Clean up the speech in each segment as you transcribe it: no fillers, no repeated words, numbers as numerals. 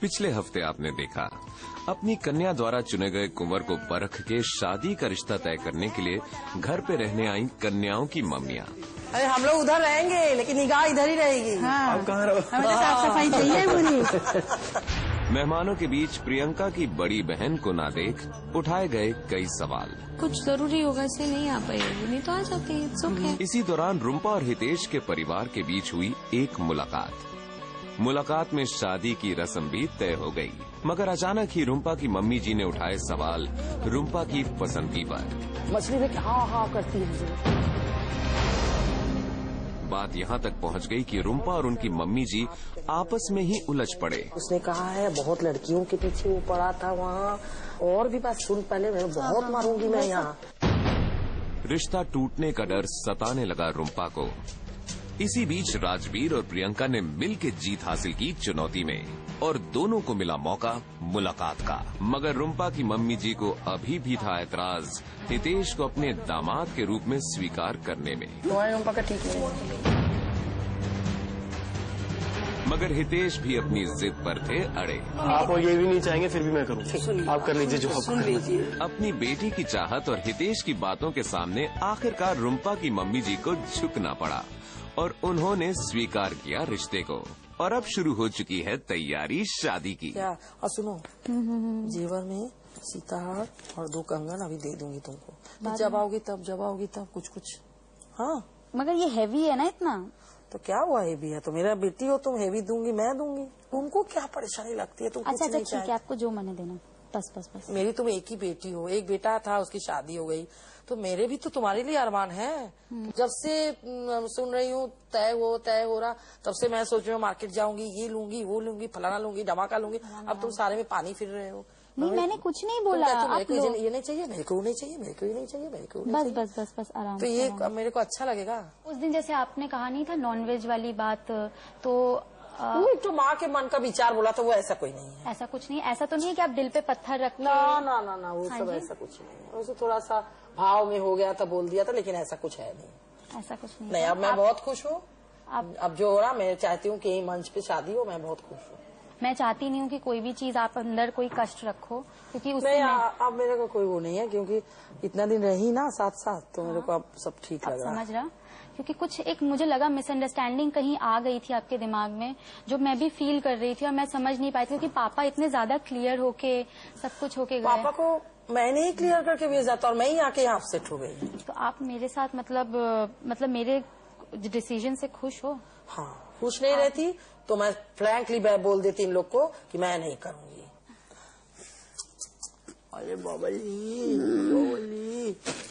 पिछले हफ्ते आपने देखा अपनी कन्या द्वारा चुने गए कुंवर को परख के शादी का रिश्ता तय करने के लिए घर पे रहने आई कन्याओं की मम्मियाँ। अरे हम लोग उधर रहेंगे लेकिन निगाह इधर ही रहेगी। हाँ, आप कहाँ रहो? हमें तो साफ सफाई चाहिए पूरी। मेहमानों के बीच प्रियंका की बड़ी बहन को ना देख उठाए गए कई सवाल। कुछ जरूरी होगा इसलिए नहीं आ पाएगी, नहीं तो आ जाती है। इसी दौरान रुम्पा और हितेश के परिवार के बीच हुई एक मुलाकात में शादी की रस्म भी तय हो गई, मगर अचानक ही रुम्पा की मम्मी जी ने उठाए सवाल रुम्पा की पसंदगी पर। मछली में हाँ करती है। बात यहाँ तक पहुँच गई कि रुम्पा और उनकी मम्मी जी आपस में ही उलझ पड़े। उसने कहा है बहुत लड़कियों के पीछे वो पड़ा था वहाँ, और भी बात सुन पहले, मैं बहुत मारूंगी मैं यहाँ। रिश्ता टूटने का डर सताने लगा रुम्पा को। इसी बीच राजवीर और प्रियंका ने मिलकर जीत हासिल की चुनौती में, और दोनों को मिला मौका मुलाकात का। मगर रुम्पा की मम्मी जी को अभी भी था ऐतराज हितेश को अपने दामाद के रूप में स्वीकार करने में। रुम्पा का ठीक है। मगर हितेश भी अपनी जिद पर थे अड़े। आप ये भी नहीं चाहेंगे फिर भी मैं करूँगा, आप कर लीजिए जो आप सुन लीजिए। अपनी बेटी की चाहत और हितेश की बातों के सामने आखिरकार रुम्पा की मम्मी जी को झुकना पड़ा और उन्होंने स्वीकार किया रिश्ते को। और अब शुरू हो चुकी है तैयारी शादी की। क्या? और सुनो, जेवर में सीताहार और 2 कंगन अभी दे दूंगी तुमको, जब आओगी तब कुछ। हाँ, मगर ये हैवी है ना इतना। तो क्या हुआ हेवी है? तो मेरा बेटी हो तुम, हेवी दूंगी मैं दूंगी। तुमको क्या परेशानी लगती है? तुम अच्छा कुछ नहीं ठीक है, आपको जो मने देना। बस। मेरी तुम एक ही बेटी हो, एक बेटा था उसकी शादी हो गई, तो मेरे भी तो तुम्हारे लिए अरमान है। जब से सुन रही हूँ तय हो रहा, तब से मैं सोच रही हूँ मार्केट जाऊंगी, ये लूंगी वो लूंगी, फलाना लूंगी, धमाका लूंगी। अब तुम सारे में पानी फिर रहे हो। नहीं, मैंने कुछ नहीं बोला। मेरे को ये नहीं चाहिए, मेरे को नहीं चाहिए, मेरे को ये नहीं चाहिए, मेरे को बस आराम। तो ये मेरे को अच्छा लगेगा। उस दिन जैसे आपने कहा नहीं था नॉनवेज वाली बात, तो तो माँ के मन का विचार बोला तो वो ऐसा कोई नहीं है। ऐसा कुछ नहीं, ऐसा तो नहीं है कि आप दिल पे पत्थर रख। ना वो सब ऐसा कुछ नहीं है। उसे थोड़ा सा भाव में हो गया था, बोल दिया था, लेकिन ऐसा कुछ है नहीं। ऐसा कुछ नहीं। अब मैं बहुत खुश हूँ। अब जो हो रहा, मैं चाहती हूँ कि यही मंच पे शादी हो, मैं बहुत खुश हूँ। मैं चाहती नहीं हूँ कि कोई भी चीज आप अंदर कोई कष्ट रखो, क्योंकि उससे अब मेरे को कोई वो नहीं है, क्योंकि इतना दिन रही ना साथ, तो मेरे को अब सब ठीक लग रहा है। समझ रहा, क्योंकि कुछ एक मुझे लगा मिसअंडरस्टैंडिंग कहीं आ गई थी आपके दिमाग में, जो मैं भी फील कर रही थी और मैं समझ नहीं पाई थी, क्योंकि पापा इतने ज्यादा क्लियर होके सब कुछ होके गए। पापा को मैंने ही क्लियर करके भेजा था और मैं ही आके यहाँ सेट हो गई। तो आप मेरे साथ मतलब मेरे डिसीजन से खुश हो? हाँ, खुश नहीं रहती तो मैं फ्रैंकली बोल देती इन लोग को कि मैं नहीं करूंगी। अरे बाबली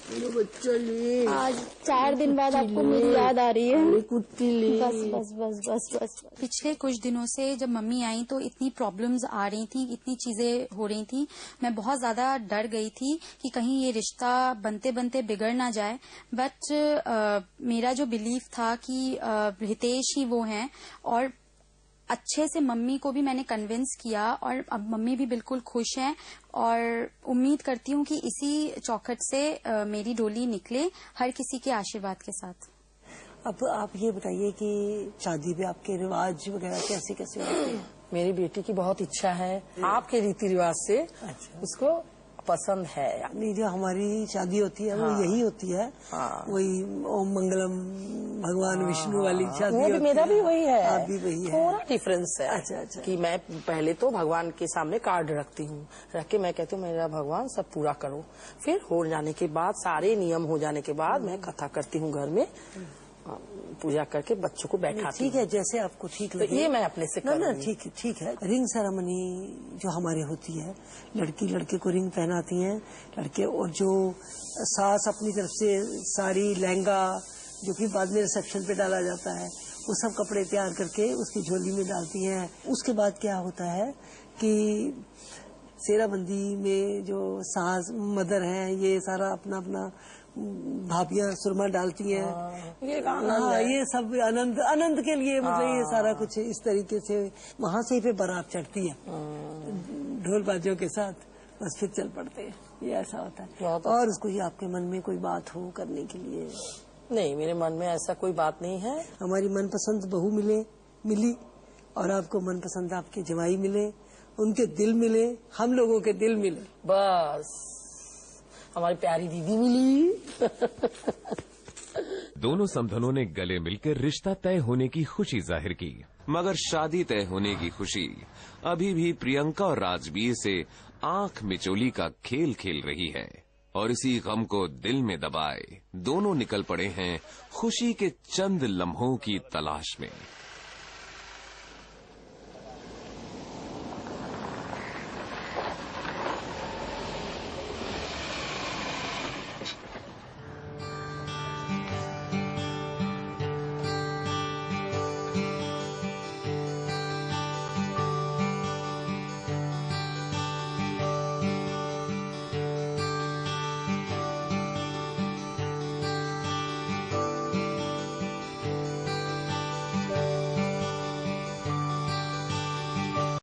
मेरे बच्चा ली, आज 4 दिन बाद आपको मेरी याद आ रही है। कुत्ती ली। बस। पिछले कुछ दिनों से जब मम्मी आई तो इतनी प्रॉब्लम्स आ रही थी, इतनी चीजें हो रही थी, मैं बहुत ज्यादा डर गई थी कि कहीं ये रिश्ता बनते बनते बिगड़ ना जाए। बट मेरा जो बिलीफ था कि हितेश ही वो हैं, और अच्छे से मम्मी को भी मैंने कन्विंस किया, और अब मम्मी भी बिल्कुल खुश हैं, और उम्मीद करती हूँ कि इसी चौखट से मेरी डोली निकले हर किसी के आशीर्वाद के साथ। अब आप ये बताइए कि शादी पे आपके रिवाज वगैरह कैसे होते हैं? मेरी बेटी की बहुत इच्छा है आपके रीति रिवाज से। अच्छा। उसको पसंद है। नहीं, जो हमारी शादी होती है वो यही होती है। वही ओम मंगलम भगवान विष्णु वाली शादी होती है। मेरा भी वही है। आप भी वही है। थोड़ा डिफरेंस है। अच्छा। कि मैं पहले तो भगवान के सामने कार्ड रखती हूँ, रख के मैं कहती हूँ मेरा भगवान सब पूरा करो। फिर हो जाने के बाद, सारे नियम हो जाने के बाद मैं कथा करती हूँ घर में, पूजा करके बच्चों को बैठाती। ठीक है, जैसे आपको ठीक लगे। तो ये मैं अपने से ना ठीक है। रिंग सेरेमनी जो हमारे होती है, लड़की लड़के को रिंग पहनाती हैं लड़के, और जो सास अपनी तरफ से साड़ी लहंगा जो कि बाद में रिसेप्शन पे डाला जाता है, वो सब कपड़े तैयार करके उसकी झोली में डालती हैं। उसके बाद क्या होता है कि सेराबंदी में जो सास मदर हैं, ये सारा अपना अपना भाभियां सुरमा डालती हैं। ये सब आनंद के लिए, मतलब ये सारा कुछ इस तरीके से वहाँ से ही पे बारात चढ़ती है ढोल बाजों के साथ, बस फिर चल पड़ते हैं। ये ऐसा होता है। और उसको ये आपके मन में कोई बात हो करने के लिए? नहीं, मेरे मन में ऐसा कोई बात नहीं है। हमारी मनपसंद बहू मिली और आपको मनपसंद आपके जवाई मिले, उनके दिल मिले, हम लोगों के दिल मिले, बस हमारी प्यारी दीदी मिली। दोनों समधनों ने गले मिलकर रिश्ता तय होने की खुशी जाहिर की, मगर शादी तय होने की खुशी अभी भी प्रियंका और राजवीर से आंख मिचोली का खेल खेल रही है। और इसी गम को दिल में दबाए दोनों निकल पड़े हैं खुशी के चंद लम्हों की तलाश में।